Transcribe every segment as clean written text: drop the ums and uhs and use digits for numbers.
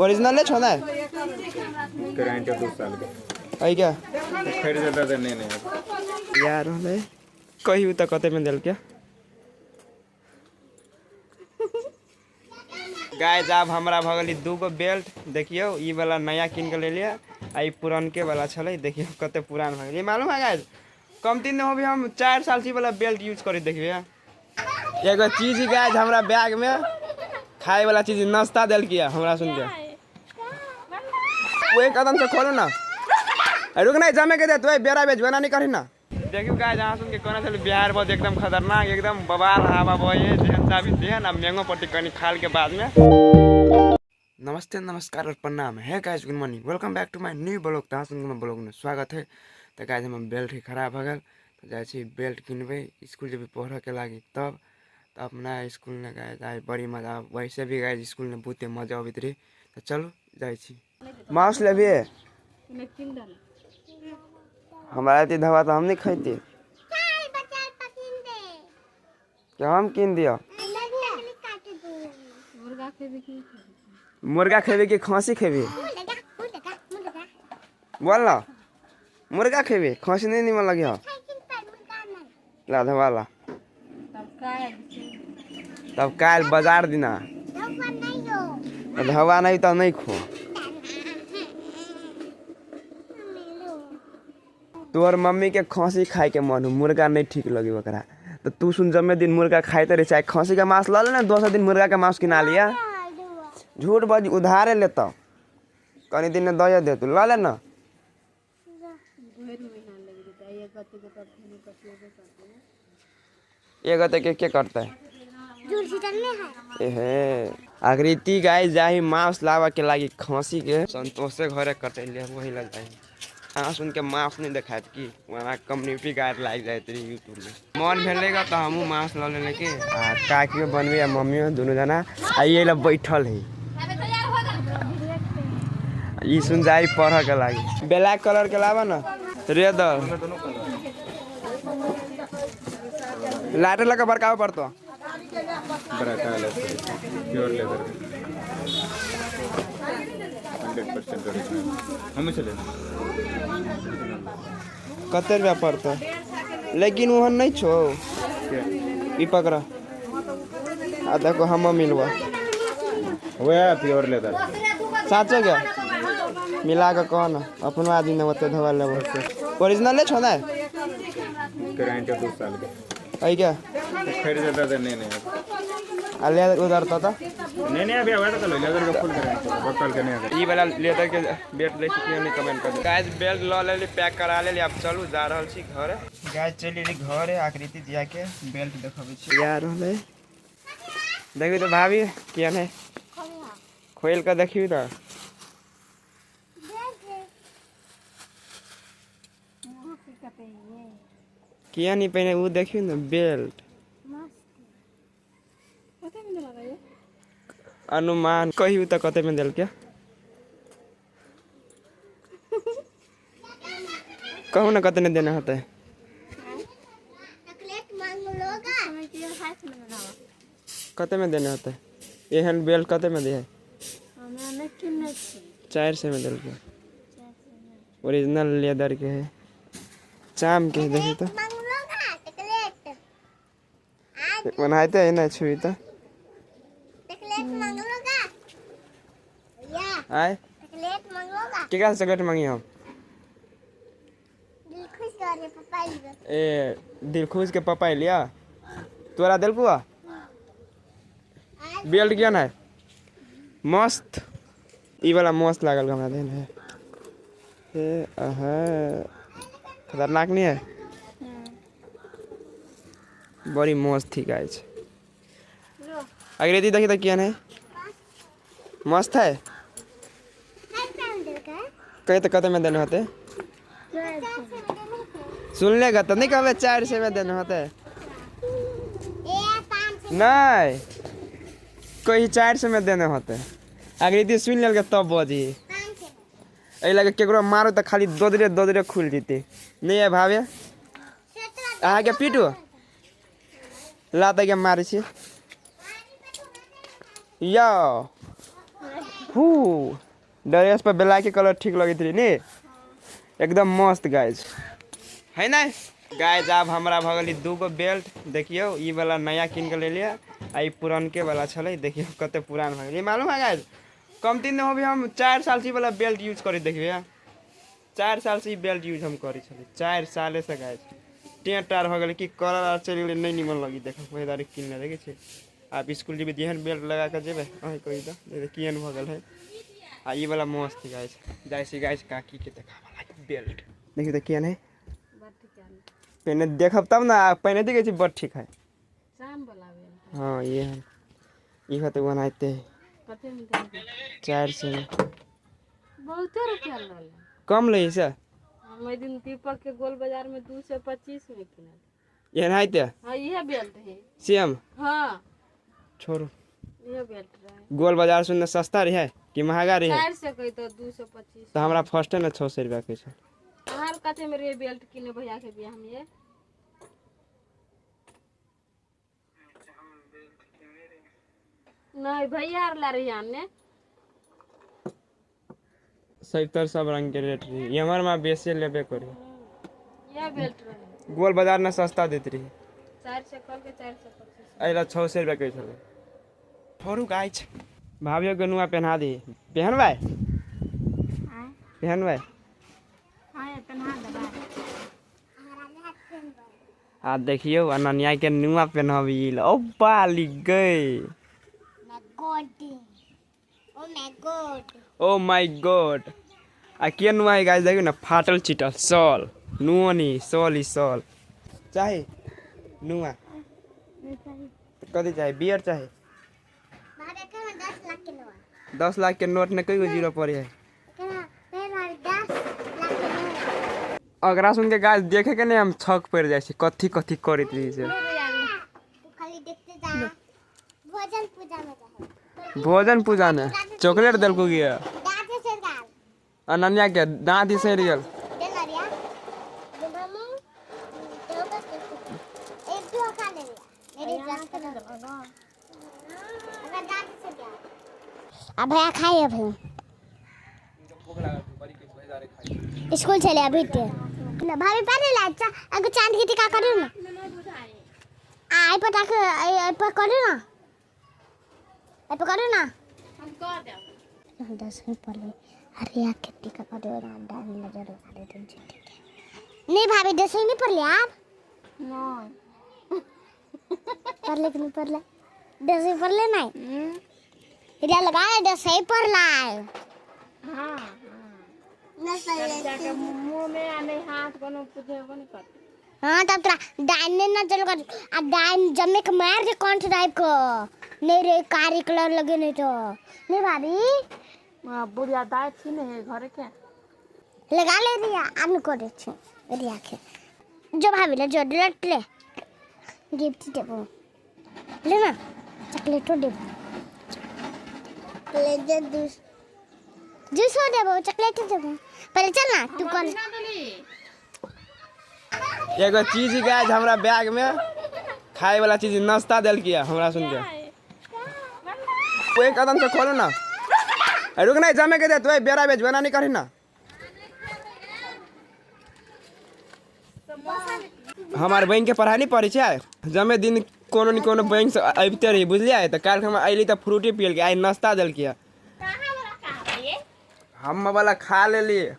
Original छो ना guarantee 2 साल के है क्या खरीद देता तो नहीं यार होले कहियो त कते में देल क्या गाइस अब हमरा भगली 2 गो बेल्ट देखियो ई वाला नया किन के ले लिया आ ई पुरानके वाला छले देखियो कते पुरान भ गेल मालूम है गाइस कम दिन हो भी हम 4 साल से वाला बेल्ट यूज करी देखिए एगो चीज गाइस हमरा बैग में खाए वाला चीज नाश्ता देल किया हमरा सुन के वो एक कदम से खोलो ना रुक नहीं जमे के दे तू बेरा बेच बना नहीं करी ना देखियो गाइस यहाँ सुन के कोना चल बिहार बहुत एकदम खतरनाक एकदम बवाल हवा बहे जेहन भी देहन अब मैंगो पट्टी कनी खाल के बाद में नमस्ते नमस्कार और प्रणाम है guys good morning welcome back to my new blog तहाँ सुन के ब्लॉग में स्वागत है तो गाइस हम बेल्ट ही खराब हो गल तो जाए बेल्ट किनबे स्कूल जब पढ़े के लागी तब तो अपना स्कूल में गाइस आए बड़ी मजा वैसे भी गाइस स्कूल में बहुते मजा आवित रही तो चलो जाए माउस लेबे हमारा ती धवा तो हम नहीं खाते क्या हम किन दिया मुर्गा खेबे कि खसी खेबे बोल ना मुर्गा खेबे खसी नहीं निमन लगे ला धवाला तब काल बाजार दिना धवा नहीं तो नहीं खो तोहर मम्मी के खसी खाए के मन मुर्गा नहीं ठीक लगे ओकरा तो तू सुन जमे दिन मुर्गा खाते रहे चाहे खसी का मांस ला लेना दूसरा दिन मुर्गा का मांस किना लिया झूठ बाज उधारे लेता कनी दिन में दया दे तू ला लेना ये गते के करता है एहे आकृति गाय जाही मांस लावा के लागी खसी के संतोषे घरे कटेले वही लग जाई हाँ सुन के मांस नहीं दिखाए कि वहाँ कम्युनिटी गाइड लाग जाए तेरी यूट्यूब में मन भेलेगा तो हमू मांस ला ले के आ काकी बनबे मम्मी दोनों जना आ ये ला बैठल है ई सुन जाई पढ़ के लागी ब्लैक कलर के लावा ना रेड लाइट लगा बड़काव पड़तो बड़ा काला प्योर लेदर 100% ओरिजिनल हम चले कते रुपया पड़ता लेकिन वहाँ नहीं छो ई पकड़ा आ देखो हम मिलवा वह प्योर लेदर साच क्या मिला के कहो ना अपनो आदमी ने बता धवा ले ओरिजिनल छो ना गारंटी 2 साल के है क्या खरीद देता तो नहीं ले उधर था नहीं अभी आया था लेदर का फुल गारंटी बोतल के नहीं ई वाला लेदर के बेल्ट ले छी नहीं कमेंट कर गाइस बेल्ट ल ले पैक करा ले अब चलू जा रहल छी घर गाइस चली रे घर आकृति दिया के बेल्ट देखबै छी यार होले देखि तो भाभी किया नहीं खोल के देखियो त किया नहीं पहने वो देखियो ना बेल्ट अनुमान कहियो त कते में देल क्या कहू ना कते ने देना होता है कते में देना होता है एहन बेल्ट कते में दे है 400 में देल क्या ओरिजिनल लेदर के है चाम के देखी तो बनाते है ना छुई तो आए क्या चॉकलेट मांगी हम ए दिल खुश के पापा लिया तोरा दिल कुआ बेल्ट क्या ना है मस्त ई वाला मस्त लागल हमरा देन है ए आहा खतरनाक नहीं है बड़ी मस्त थी गाइस अग्रेती देखी तो क्या है मस्त है कहीं तो कते में देने होते सुन लेगा तो नहीं कहे 400 में देने होते नहीं कोई 400 में देने होते अग्रेती सुन लेगा तब बजी ऐ लगे केकरो मारो तो खाली दोदरे खुल जीती नहीं है भावे अहाँ के पीटू लाता के मारे छी यो हु ड्रेस पर ब्लैक कलर ठीक लगित रही नी एकदम मस्त गाइज है ना गाइज। अब हमारा भगल 2 गो बेल्ट देखियो ई वाला नया किन के ले लिया आ ई पुरानके वाला छले देखियो कते पुरान भगल ये मालूम है गाइज। कम दिन हो भी हम 4 साल से वाला बेल्ट यूज करी देखिए 4 साल से बेल्ट यूज हम करी छले 4 साल से गाइज। टेंटार हो गए कि कलर आर चल गए नहीं निमन लगी देख वही किन देखे छे। आप स्कूल जेबे जेहन बेल्ट लगा कर जेबे अहीं कही दो किन भगल है आ ई वाला मस्त गाइज जैसे गाइज काकी के देखा बेल्ट देखिए तो किन है पहने देखब तब ना पहने देखे छी बड़ ठीक है। हाँ ये है ये तो बनाते 400 बहुत रुपया लल कम ले से हम दिन पीपल के गोल बाजार में 225 में किनल ये नहीं ते हां ये बेल्ट है सेम हां छोड़ो ये बेल्ट रहे गोल बाजार सुनने सस्ता रही है कि महंगा रही है 400 कही तो 225 तो हमरा फर्स्ट है ना 600 रुपया के छै हर कते में रे बेल्ट किने भैया के बियाह में ये नहीं भैया आर ला रही आने सही सब रंग के रेट रही ये हमार मां बेसे लेबे करी ये बेल्ट रहे गोल बाजार में सस्ता देती रही 400 कल के 425 अइला 600 रुपया के छले छोरू गाइज भाभियो के नुआ पहना दी पहनबै पहनबै हां पहना दबा आ देखियो अनन्या के नुआ पहनबी ओ बाली गई ओ माय गॉड आ के नुआ है गाइस देखियो ना फाटल चिटल सॉल नुआनी सॉल ही सॉल चाहे नुआ कथी चाहे बियर चाहे 10 लाख के नोट ने कई गो जीरो पड़े है अगरा सुन के गाइस देखे के नहीं हम छक पड़ जाए छी कथी कथी करत रही से खाली देखते जा भोजन पूजा में जा भोजन पूजा में चॉकलेट दल को गया दादी से गाल अनन्या के दांत से रियल दे नरिया दे मामू तो बस एक दो खा ले मेरी क्लास कर दो अगर दादी से गाल अब भैया खाए अभी स्कूल चले अभी ते ना भाभी पहले लाचा अगर चांद की टिका करू ना आई पता के आई पर करू ना आई पर करू ना हम कर दे 10 मिनट पहले अरे यार कितनी का कर रहा है डाल नजर आ रहे थे नहीं भाभी 10 मिनट पहले यार नहीं पहले कि नहीं पहले 10 मिनट पहले नहीं इधर लगा 10 ही पहले हां ना सही जाके मुंह में आने हाथ कोनो पूछे को नहीं कर हां तब तेरा डाइन ने ना चल कर आ डाइन जमे के मार दे कौन सा टाइप को नहीं रे कारी कलर लगे नहीं तो नहीं भाभी बुढ़िया दाई थी ने घरे के लगा ले दिया आन को दे छी रिया के जो भाभी ले जो लट ले गिफ्ट देबो ले ना चॉकलेट देबो ले दे जूस देबो चॉकलेट देबो पहले चल ना तू कौन एगो चीज गाइस हमरा बैग में खाए वाला चीज नाश्ता देल किया हमरा सुन के कोई कदम से खोलो ना रुक नहीं जमे के दे तू बेरा बेच बना नहीं करी ना हमारे बैंक के पढ़ाई नहीं पड़ी छे जमे दिन कोनो न कोनो बैंक से आबते रही बुझलिए तो काल हम आइली तो फ्रूटी पियल के आई नाश्ता देल किया हम वाला खा ले लिए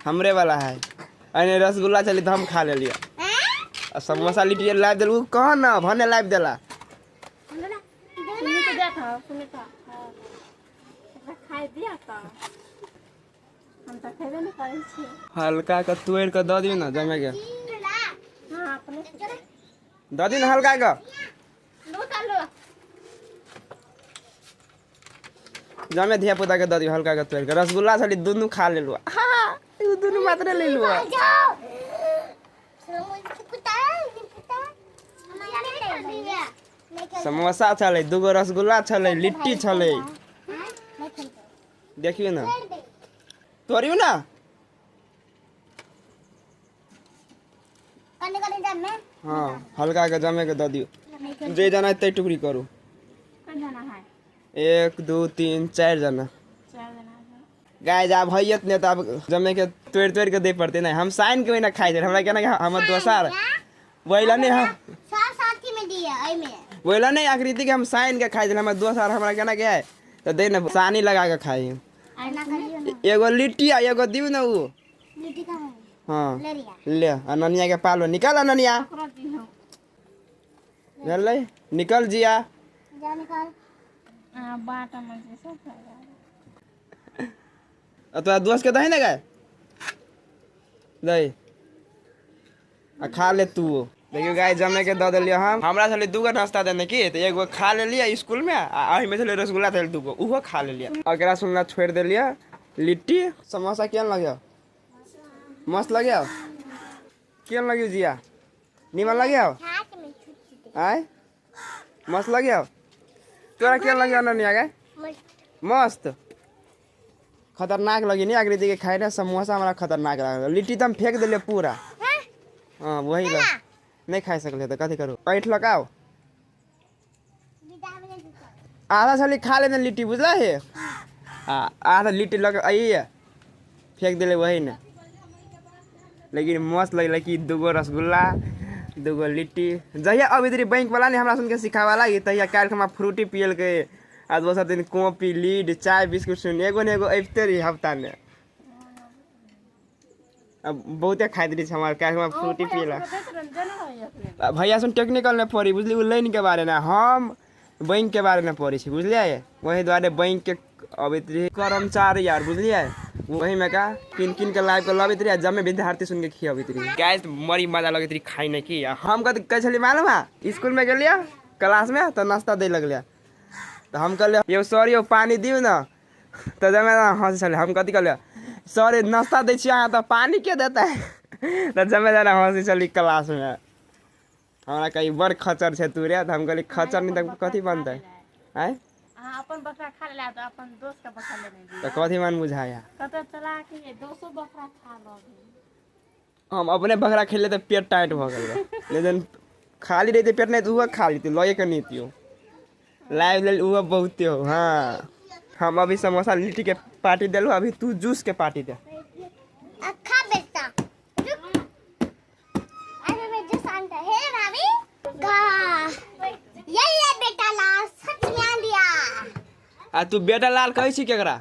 हमरे वाला है अने रसगुल्ला चली तो हम खा ले लिया और समोसा लिट्टी लाइव दिल कहाँ ना भने लाइव दिला सुनी तो देखा सुनी था खाए दिया था हम तो खेबे नहीं करे छी हल्का का तोड़ के दे दियो ना जमे के हां अपने दे दी ना हल्का का लो लो जमे धिया पुता के दे दियो हल्का का तोड़ के रसगुल्ला चली दोनों खा ले लो हां ये दोनों मात्र ले लो समोसा छले दूगो रसगुल्ला छले लिट्टी छले देखियो ना तोड़ियो ना हाँ हल्का के जमे के दे दियो जे जाना ते टुकड़ी करू कौन जाना है 1 2 3 4 जना 4 जना है। गाइस आप हैत ने तब जमे के तोड़ के दे पड़ते नहीं हम साइन के ना खाई हमरा केना के हम दोसार वइला नहीं हम साथ साथी में दिए आई में वइला नहीं आकृति के हम साइन के खाई हम दोसार हमरा केना के है तो दे ना सानी लगा के खाई आना करियो ना एगो लिट्टी आ एगो दिउ ना उ लिट्टी का है हां ले रिया ले अननिया के पालो निकाल अननिया ओकरा दी हो चल ले निकल जिया जा निकाल बाटा में से सब खाएगा। तो दोस्त के दही ना गए दही आ खा ले तू देखियो गाय जमे के दे दिलियो हम हमरा चले दूगो नाश्ता देने की तो एगो खा ले लिया स्कूल में आ में चले रसगुल्ला थे दूगो उहो खा ले लिया अगरा सुनला छोड़ दे लिया लिट्टी समोसा केन लगे मस्त लगे केन लगे जिया निमन लगे हाथ में छुट्टी आय मस्त लगे तोरा केन लगे अननिया गए मस्त खतरनाक लगी नहीं आकृति के खाए रहे समोसा हमारा खतरनाक लगा लिट्टी तो हम फेंक दिले पूरा हाँ वही लग नहीं खा सकले तो कथी करूँ पैठ लगाओ आधा साली खा लेने लिट्टी बुझला है आधा लिट्टी लगा आई फेंक दिले वही ने लेकिन मस्त लगल कि दूगो रसगुल्ला दूगो लिट्टी जहिया अभी तरी बैंक वाला ने हमरा सुन के सिखावा लगी तहिया काल हम फ्रूटी पियल के आ दोसर दिन कॉपी लीड चाय बिस्कुट सुन एगो ने एगो अबते रही हफ्ता में अब बहुते खाइत रही हमार काल हम फ्रूटी पियला भैया सुन टेक्निकल में पढ़ी बुझली उ लाइन के बारे में हम बैंक के बारे में पढ़ी छी बुझलिए वही द्वारे बैंक के अबैत रही कर्मचारी यार बुझलिए वही में का किन किन के लाइव के लबित रही जमे विद्यार्थी सुन के खियाबित रही गाइस मरी मजा लगत रही खाई नहीं की हम कद कह छली मालूम है स्कूल में गेलिया क्लास में तो नाश्ता दे लगलिया तो हम कहलिए यो सर यो पानी दियो ना तो जमे हंस छले हम कथी कहलिए सर नाश्ता दै छी अहाँ तो पानी के देता है तो जमे जाना हंसी चली क्लास में हमरा कहीं बड़ खचर छे तू रे तो हम कहली खचर नहीं तो कथी बनते आय अपन बकरा खा ले तो अपन दोस्त का बकरा ले नहीं तो कथी मन बुझाया कत चला के 200 बकरा खा लो हम अपने बकरा खेले तो पेट टाइट भ गेल लेकिन खाली रहते पेट नहीं तो वो खा लीती लगे के नहीं तियो लाइव ले वो बहुते हो हाँ हम अभी समोसा लिट्टी के पार्टी दिलो अभी तू जूस के पार्टी दे अखा बेटा अरे मैं जूस आंटा है भाभी गा ये बेटा लाल सच में आ दिया आ तू बेटा लाल कहै छी केकरा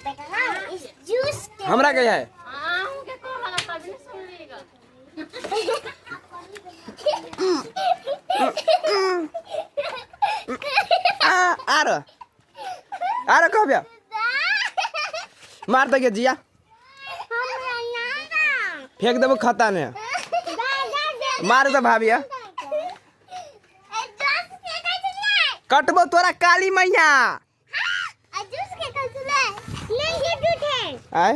बेटा ना इस जूस के हमरा कहे है आहू के को लगा तभी सुन लेगा आरो आरो कहबे मार दे जिया फेंक देबो खता ने मार दे भाभी कटबो तोरा काली मैया आय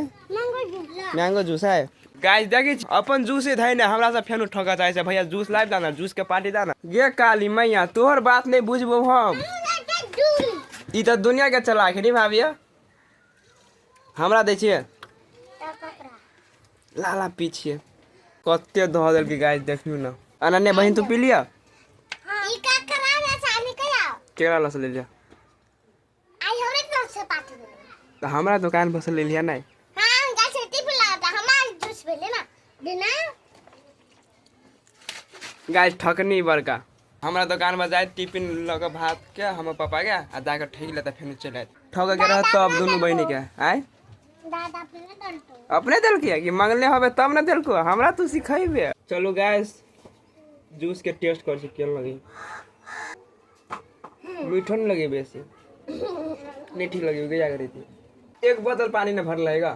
मैंगो जूस है गाइस देखी अपन जूस ही धै ने हमरा से फेनु ठका चाहे छै भैया जूस लाइव दाना जूस के पार्टी दाना गे काली मैया तोहर बात नहीं बुझबो हम ई तो दुनिया के चला के नहीं भाभी हमरा दै छिए लाला पीछे कते ध देल के गाइस देखियो ना अनन्या बहन तू पी लिया ई का करा ना सानी कया केरा लस ले लिया आई हमरे तरफ से पार्टी दे तो हमरा दुकान पर से ले लिया नहीं हां गाछ टिप लाता हमार जूस भेले ना देना गाइस ठकनी बड़का हमरा दुकान में जाए टिफिन लगा भात के हम पापा के आ जाकर ठेक लेता फिर चले ठग के रह तब दोनों बहनी के आय दादा अपने दंटो अपने दिल किया कि मांगले हवे तब ना दिल को हमरा तू सिखाइबे चलो गाइस जूस के टेस्ट कर छी केन लगी मीठन लगे बेसी नहीं ठीक लगी गया करी थी एक बोतल पानी ने भर लेगा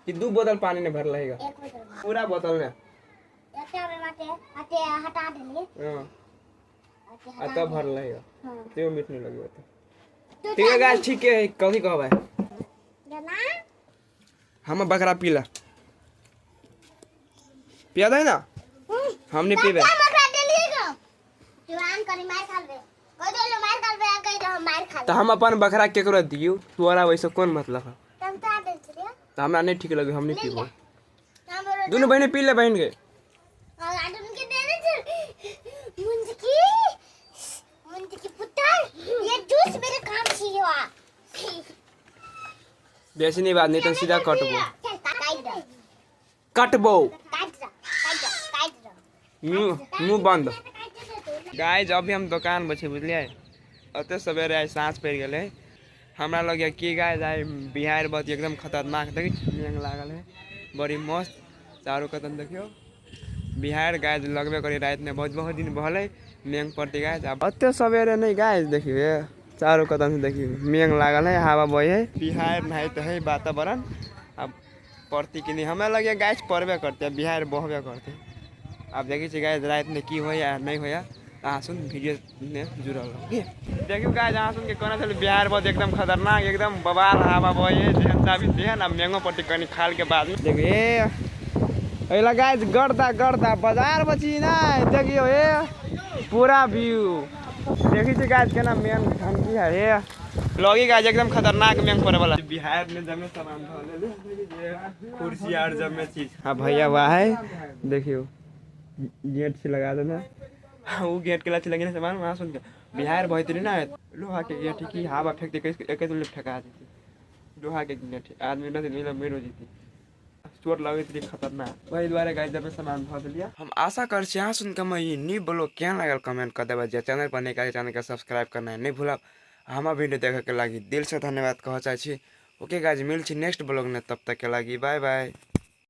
कि 2 बोतल पानी ने भर लेगा एक बोतल पूरा बोतल ने एकटा में बाटे हटे हटा देलिए हां आ तब भर लेगा हां त्यो मीठ नहीं लगी होता ठीक है गाइस ठीक है कथी कहबे देना हम बकरा पीला पिया दे ना हम नहीं पीबे बकरा देलिएगा जवान करी मार खाबे कोई देलो मार खाबे कहि दो मार खा तो हम अपन बकरा केकरो दियो तोरा वैसे कौन मतलब है तुम तो दे छिए तो हमरा नहीं ठीक लगे हम नहीं पीबो हमरो दोनों बहने पी ले बहन के और आदम के दे दे मुंज की पुत्र ये जूस मेरे बेसी नहीं बात नहीं तो सीधा कटबो काट दो कटबो काट दो मुंह बंद। गाइज अभी हम दुकान बचे बुझलिए अते सवेरे आइ साँझ पड़ गए हमरा लगे कि गाइज आइ बिहार बहुत एकदम खतरनाक देखी मेघ लागल है बड़ी मस्त चारों कदम देखियो बिहार गाइज लगबे करी रात में बहुत दिन भले मेघ पड़ती गाइज अब अते सवेरे नहीं गाइज देखिए चारों कदम से देखिए मेघ लागल है हवा बहे है बिहार नहीं तो है वातावरण अब पड़ती कि नहीं हमें लगे गाइज पड़बे करते बिहार बहबे करते अब देखी गाइज रात में की हो या नहीं हो अहाँ सुन वीडियो में जुड़ल रहो देखियो गाइज अहाँ सुन के कोना चल बिहार बहुत एकदम खतरनाक एकदम बवाल हवा बहे जेहन चाबी तेहन अब मेघो पट्टी कनी खाल के बाद में देखिए अइला गाइज गर्दा बाजार बची ना देखियो ए पूरा व्यू देखी छी गाइज केना मेघ धमकी है ए लगी गाइज एकदम खतरनाक मेघ पड़े वाला बिहार में जमे सामान धो ले कुर्सी और जमे चीज हां भैया वाह है देखियो गेट से लगा देना वो गेट के लाठी लगे सामान वहाँ सुन के बिहार भैतरी ना लोहा के गेट की हवा फेंकते एक ठेका देती लोहा के गेट आदमी नहीं मिला मेरो जीती चोट लगे थी खतरनाक वही द्वारा गाइस जब सामान धो लिया हम आशा कर यहाँ सुन के मैं नी ब्लॉग क्या लगल कमेंट कर देबा जे चैनल पर नहीं चैनल के सब्सक्राइब करना नहीं भूलब हमार वीडियो देखे के लगी दिल से धन्यवाद कह चाहे छी ओके गाइस मिल छी नेक्स्ट ब्लॉग में तब तक के लगी बाय बाय।